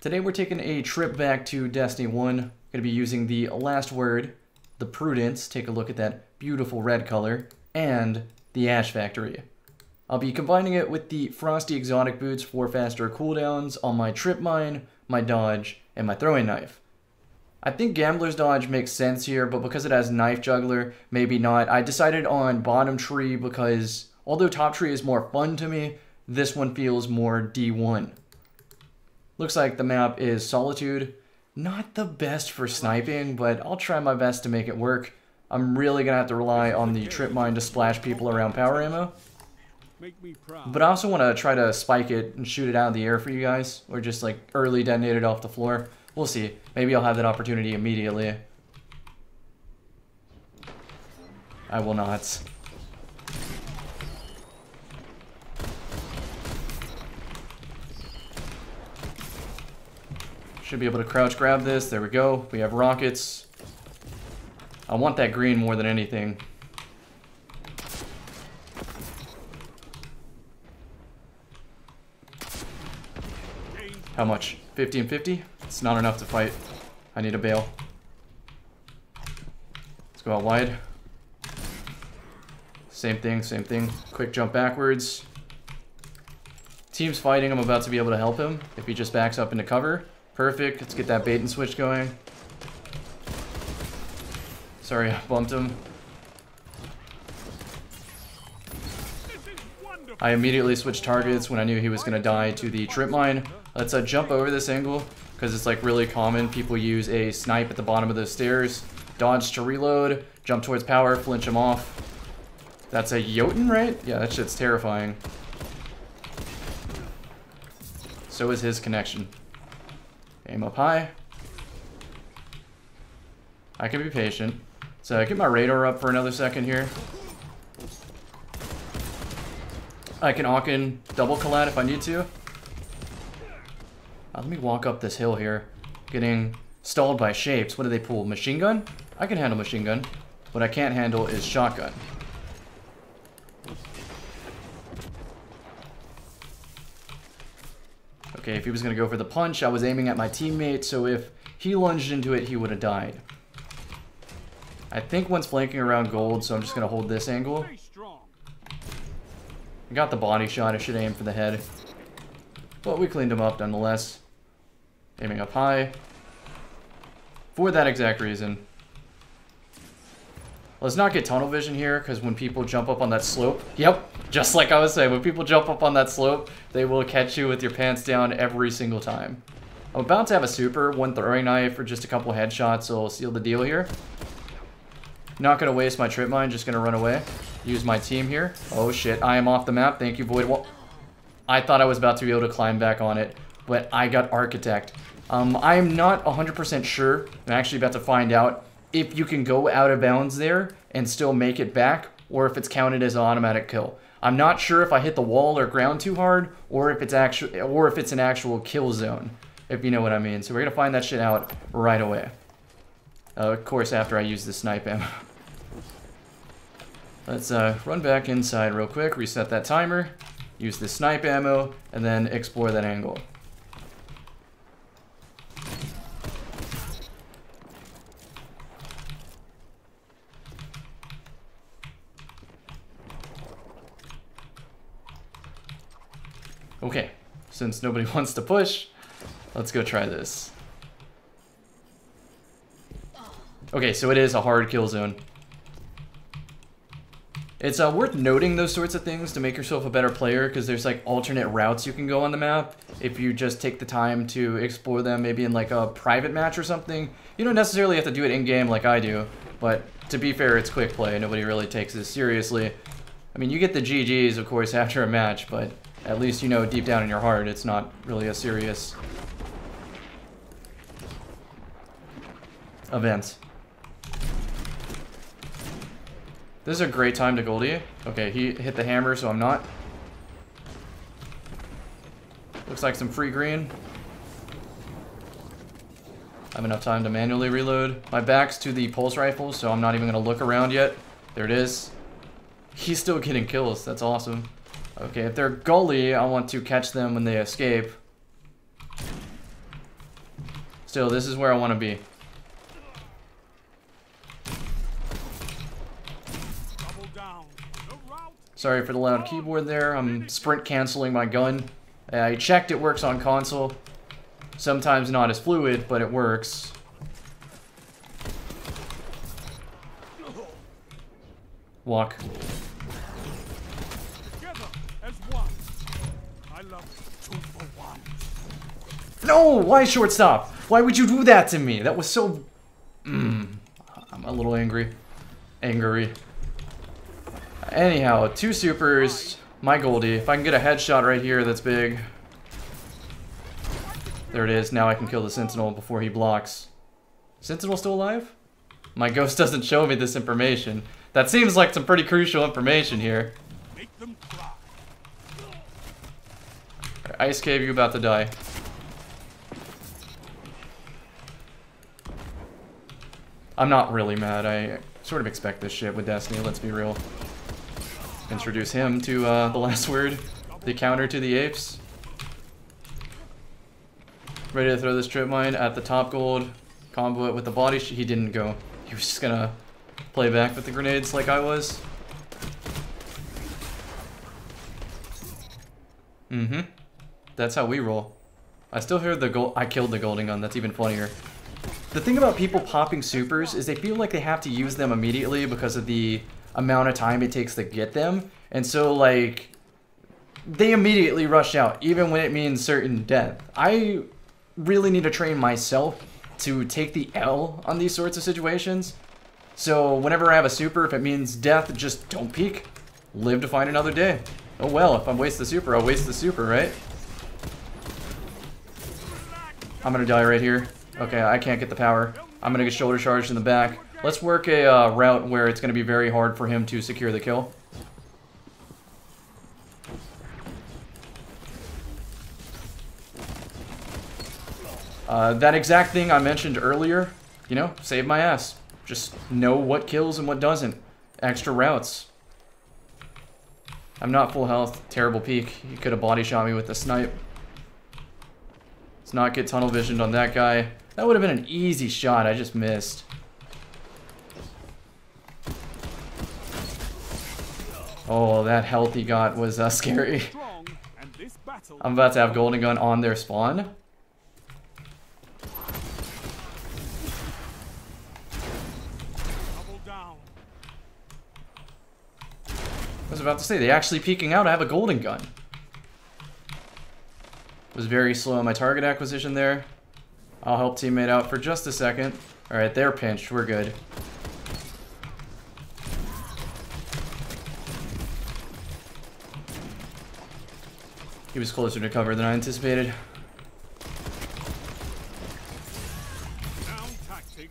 Today we're taking a trip back to Destiny 1. Going to be using the last word, the Prudence. Take a look at that beautiful red color. And the Ash Factory. I'll be combining it with the Frosty Exotic Boots for faster cooldowns on my Trip Mine, my Dodge, and my Throwing Knife. I think Gambler's Dodge makes sense here, but because it has Knife Juggler, maybe not. I decided on Bottom Tree because although Top Tree is more fun to me, this one feels more D1. Looks like the map is Solitude. Not the best for sniping, but I'll try my best to make it work. I'm really going to have to rely on the Trip Mine to splash people around power ammo. But I also want to try to spike it and shoot it out of the air for you guys. Or just like early detonate it off the floor. We'll see. Maybe I'll have that opportunity immediately. I will not. Should be able to crouch grab this. There we go. We have rockets. I want that green more than anything. How much? 1550? It's not enough to fight. I need a bail. Let's go out wide. Same thing, same thing. Quick jump backwards. Team's fighting. I'm about to be able to help him if he just backs up into cover. Perfect. Let's get that bait and switch going. Sorry, I bumped him. I immediately switched targets when I knew he was going to die to the Trip Mine. Let's jump over this angle because it's like really common. People use a snipe at the bottom of those stairs. Dodge to reload. Jump towards power. Flinch him off. That's a Jotun, right? Yeah, that shit's terrifying. So is his connection. Aim up high. I can be patient. So I get my radar up for another second here. I can Aachen double collat if I need to. Let me walk up this hill here. Getting stalled by shapes. What do they pull? Machine gun? I can handle machine gun. What I can't handle is shotgun. Okay, if he was going to go for the punch, I was aiming at my teammate, so if he lunged into it, he would have died. I think one's flanking around gold, so I'm just going to hold this angle. I got the body shot. I should aim for the head. But we cleaned him up nonetheless. Aiming up high. For that exact reason. Let's not get tunnel vision here, because when people jump up on that slope... Yep, just like I was saying, when people jump up on that slope, they will catch you with your pants down every single time. I'm about to have a super, one throwing knife, or just a couple headshots, so I'll seal the deal here. Not going to waste my Trip Mine, just going to run away. Use my team here. Oh shit, I am off the map. Thank you, Void Wall. I thought I was about to be able to climb back on it, but I got Architect. I am not 100% sure. I'm actually about to find out if you can go out of bounds there and still make it back, or if it's counted as an automatic kill. I'm not sure if I hit the wall or ground too hard, or if it's an actual kill zone, if you know what I mean. So we're gonna find that shit out right away. Of course, after I use the snipe ammo. Let's run back inside real quick, reset that timer, use the snipe ammo, and then explore that angle. Okay, since nobody wants to push, let's go try this. Okay, so it is a hard kill zone. It's worth noting those sorts of things to make yourself a better player, because there's like alternate routes you can go on the map if you just take the time to explore them, maybe in like a private match or something. You don't necessarily have to do it in-game like I do, but to be fair, it's quick play. Nobody really takes this seriously. I mean, you get the GGs, of course, after a match, but at least you know deep down in your heart it's not really a serious event. This is a great time to Goldie. Okay, he hit the hammer, so I'm not. Looks like some free green. I have enough time to manually reload. My back's to the pulse rifle, so I'm not even going to look around yet. There it is. He's still getting kills. That's awesome. Okay, if they're gully, I want to catch them when they escape. Still, this is where I want to be. Sorry for the loud keyboard there. I'm sprint canceling my gun. I checked it works on console. Sometimes not as fluid, but it works. Walk. No! Why shortstop? Why would you do that to me? That was so... I'm a little angry. Anyhow, 2 supers. My Goldie. If I can get a headshot right here, that's big. There it is. Now I can kill the Sentinel before he blocks. Sentinel still alive? My ghost doesn't show me this information. That seems like some pretty crucial information here. Right, Ice Cave, you about to die. I'm not really mad. I sort of expect this shit with Destiny, let's be real. Introduce him to the last word. The counter to the apes. Ready to throw this trip mine at the top gold. Combo it with the body. He didn't go. He was just gonna play back with the grenades like I was. That's how we roll. I still hear the gold. I killed the golden gun. That's even funnier. The thing about people popping supers is they feel like they have to use them immediately because of the amount of time it takes to get them. And so, like, they immediately rush out, even when it means certain death. I really need to train myself to take the L on these sorts of situations. So whenever I have a super, if it means death, just don't peek. Live to find another day. Oh well, if I waste the super, I'll waste the super, right? I'm gonna die right here. Okay, I can't get the power. I'm gonna get shoulder charged in the back. Let's work a route where it's gonna be very hard for him to secure the kill. That exact thing I mentioned earlier, you know, saved my ass. Just know what kills and what doesn't. Extra routes. I'm not full health. Terrible peek. He could have body shot me with the snipe. Let's not get tunnel visioned on that guy. That would have been an easy shot. I just missed. Oh, that health he got was scary. I'm about to have golden gun on their spawn. I was about to say, they actually peeking out. I have a golden gun. Was very slow on my target acquisition there. I'll help teammate out for just a second. Alright, they're pinched. We're good. He was closer to cover than I anticipated.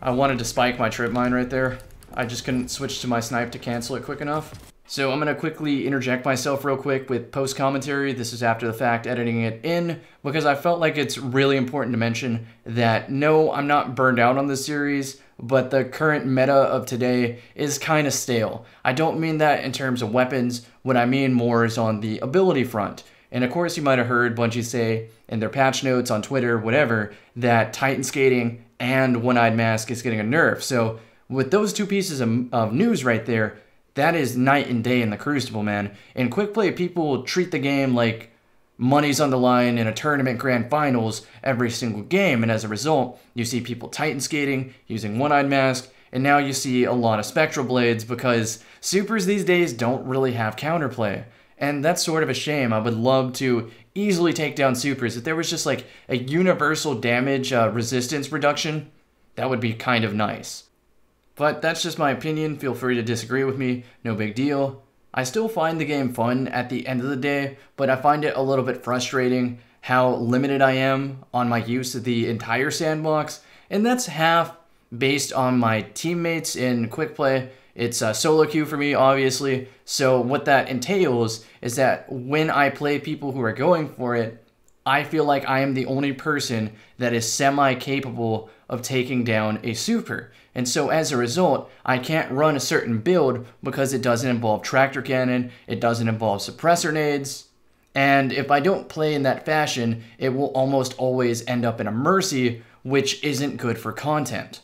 I wanted to spike my trip mine right there. I just couldn't switch to my snipe to cancel it quick enough. So I'm going to quickly interject myself real quick with post commentary. This is after the fact, editing it in, because I felt like it's really important to mention that no, I'm not burned out on this series, but the current meta of today is kind of stale. I don't mean that in terms of weapons. What I mean more is on the ability front. And of course you might have heard Bungie say in their patch notes on Twitter, whatever, that Titan Skating and One-Eyed Mask is getting a nerf. So with those two pieces of news right there, that is night and day in the Crucible, man. In quick play, people treat the game like money's on the line in a tournament grand finals every single game, and as a result, you see people Titan Skating, using One-Eyed Mask, and now you see a lot of Spectral Blades because supers these days don't really have counterplay. And that's sort of a shame. I would love to easily take down supers. If there was just like a universal damage resistance reduction, that would be kind of nice. But that's just my opinion. Feel free to disagree with me. No big deal. I still find the game fun at the end of the day, but I find it a little bit frustrating how limited I am on my use of the entire sandbox. And that's half based on my teammates in quick play. It's a solo queue for me, obviously. So what that entails is that when I play people who are going for it, I feel like I am the only person that is semi-capable of taking down a super. And so as a result, I can't run a certain build because it doesn't involve tractor cannon, it doesn't involve suppressor nades, And if I don't play in that fashion, it will almost always end up in a mercy, which isn't good for content.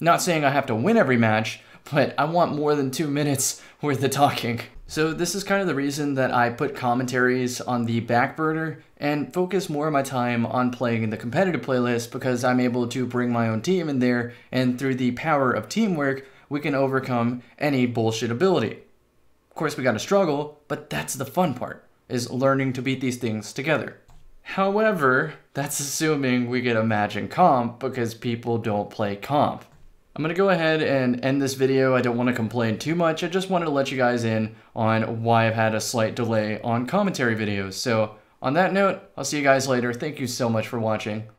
Not saying I have to win every match, but I want more than 2 minutes worth of talking. So this is kind of the reason that I put commentaries on the back burner and focus more of my time on playing in the competitive playlist, because I'm able to bring my own team in there, and through the power of teamwork, we can overcome any bullshit ability. Of course, we gotta struggle, but that's the fun part, is learning to beat these things together. However, that's assuming we get a match in comp, because people don't play comp. I'm gonna go ahead and end this video. I don't want to complain too much. I just wanted to let you guys in on why I've had a slight delay on commentary videos. So on that note, I'll see you guys later. Thank you so much for watching.